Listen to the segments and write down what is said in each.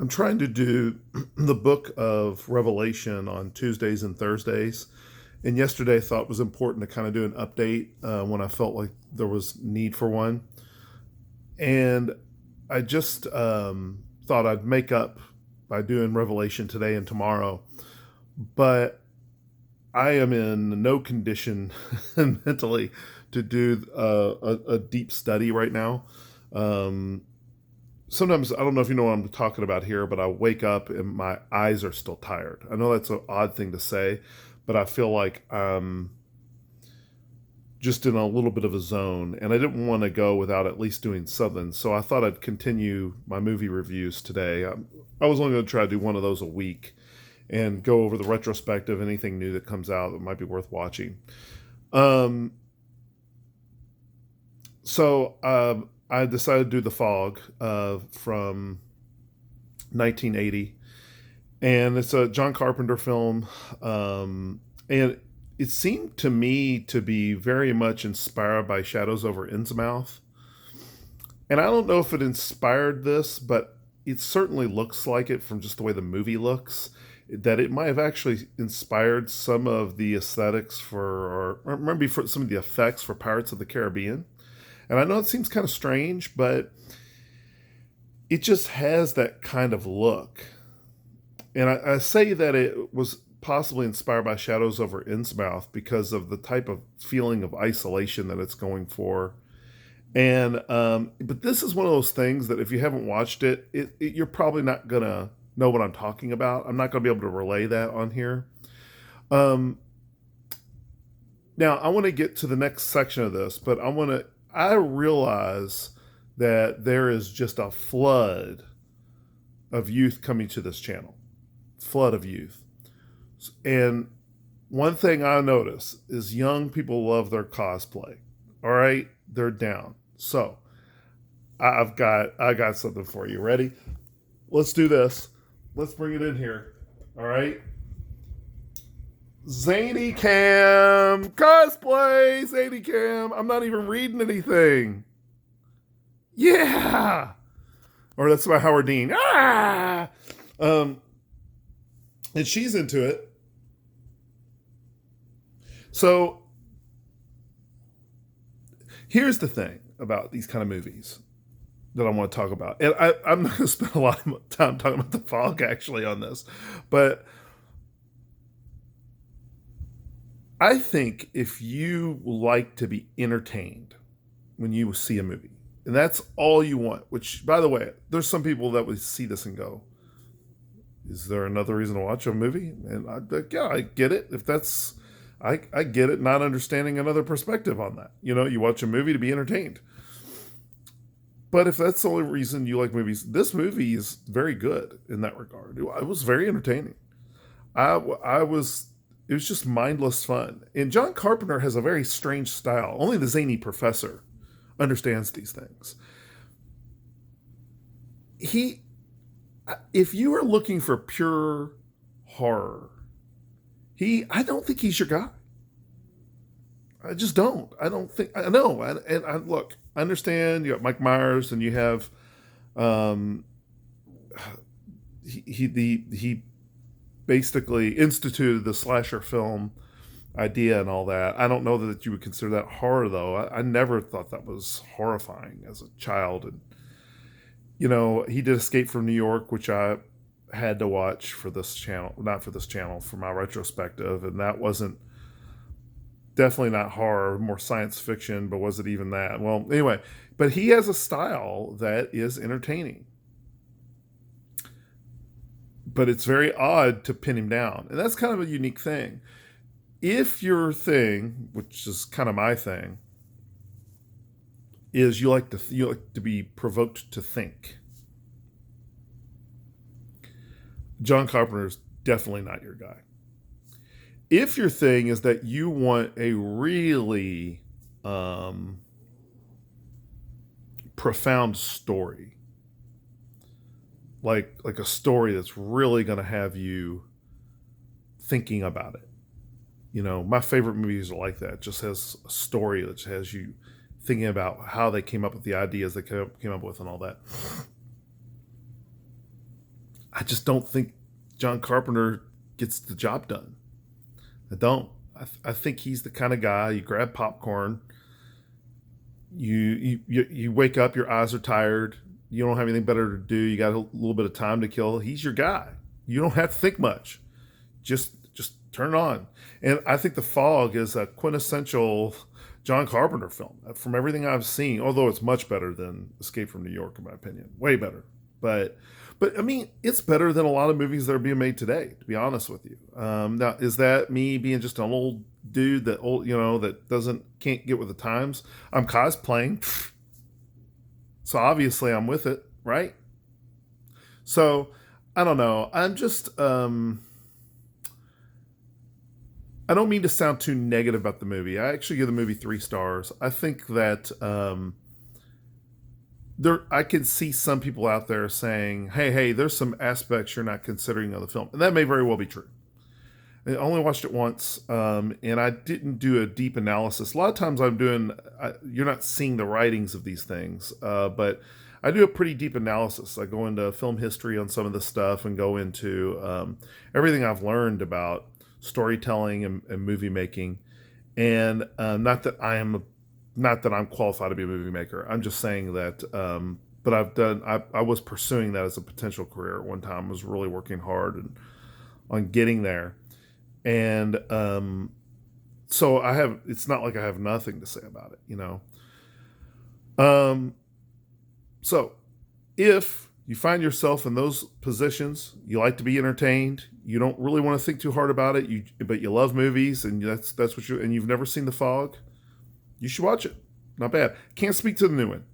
I'm trying to do the book of Revelation on Tuesdays and Thursdays. And yesterday I thought it was important to kind of do an update when I felt like there was need for one. And I just thought I'd make up by doing Revelation today and tomorrow. But I am in no condition mentally to do a deep study right now. Um, Sometimes I don't know if you know what I'm talking about here, but I wake up and my eyes are still tired. I know that's an odd thing to say, but I feel like I'm just in a little bit of a zone, and I didn't want to go without at least doing something. So I thought I'd continue my movie reviews today. I was only going to try to do one of those a week and go over the retrospective, anything new that comes out that might be worth watching. Um, so I decided to do The Fog from 1980, and it's a John Carpenter film, and it seemed to me to be very much inspired by Shadows over Innsmouth. And I don't know if it inspired this, but it certainly looks like it from just the way the movie looks. That it might have actually inspired some of the aesthetics or maybe for some of the effects for Pirates of the Caribbean. And I know it seems kind of strange, but it just has that kind of look. And I say that it was possibly inspired by Shadows over Innsmouth because of the type of feeling of isolation that it's going for. And but this is one of those things that if you haven't watched you're probably not gonna know what I'm talking about. I'm not gonna be able to relay that on here. Um, Now I want to get to the next section of this, but I realize that there is just a flood of youth coming to this channel. Flood of youth. And one thing I notice is young people love their cosplay. All right, they're down. So I got something for you. Ready? Let's do this. Let's bring it in here. All right. Zany Cam cosplay. Zany Cam. I'm not even reading anything. Yeah. Or that's by Howard Dean. Ah. Um, and she's into it. So here's the thing about these kind of movies that I want to talk about. And I'm not going to spend a lot of time talking about The Fog actually on this, but I think if you like to be entertained when you see a movie, and that's all you want, which, by the way, there's some people that would see this and go, is there another reason to watch a movie? And yeah, I get it. If that's, I get it, not understanding another perspective on that. You know, you watch a movie to be entertained. But if that's the only reason you like movies, this movie is very good in that regard. It was very entertaining. I was, it was just mindless fun. And John Carpenter has a very strange style. Only the zany professor understands these things. He, if you are looking for pure horror, I don't think he's your guy. I just don't. I don't think I know. And I look, I understand you got Mike Myers and you have um he basically instituted the slasher film idea and all that. I don't know that you would consider that horror though. I never thought that was horrifying as a child. And you know, he did Escape from New York, which I had to watch for this channel, not for this channel, for my retrospective, and that wasn't definitely not horror, more science fiction, but was it even that? Well, anyway, but he has a style that is entertaining. But it's very odd to pin him down. And that's kind of a unique thing. If your thing, which is kind of my thing, is you like to be provoked to think. John Carpenter is definitely not your guy. If your thing is that you want a really profound story, like a story that's really going to have you thinking about it. You know, my favorite movies are like that. It just has a story that has you thinking about how they came up with the ideas they came up with and all that. I just don't think John Carpenter gets the job done. I don't. I think he's the kind of guy you grab popcorn, you wake up, your eyes are tired, you don't have anything better to do, you got a little bit of time to kill. He's your guy. You don't have to think much. Just turn it on. And I think The Fog is a quintessential John Carpenter film from everything I've seen. Although it's much better than Escape from New York, in my opinion, way better. But I mean, it's better than a lot of movies that are being made today. To be honest with you, now is that me being just an old dude that old that doesn't can't get with the times? I'm cosplaying, so obviously I'm with it, right? So I don't know. I don't mean to sound too negative about the movie. I actually give the movie 3 stars. I think that there I can see some people out there saying, hey, there's some aspects you're not considering of the film," and that may very well be true. I only watched it once, and I didn't do a deep analysis. A lot of times you're not seeing the writings of these things, but I do a pretty deep analysis. I go into film history on some of this stuff and go into everything I've learned about storytelling and movie making. And not that I'm qualified to be a movie maker. I'm just saying that. But I was pursuing that as a potential career at one time. I was really working hard on getting there, and so it's not like I have nothing to say about it. Um, so if you find yourself in those positions, you like to be entertained, you don't really want to think too hard about it, but you love movies, and that's what and you've never seen The Fog, you should watch it. Not bad. Can't speak to the new one.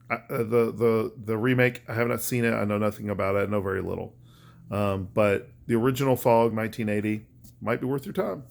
The remake, I have not seen it. I know nothing about it. I know very little. But the original Fog, 1980, might be worth your time.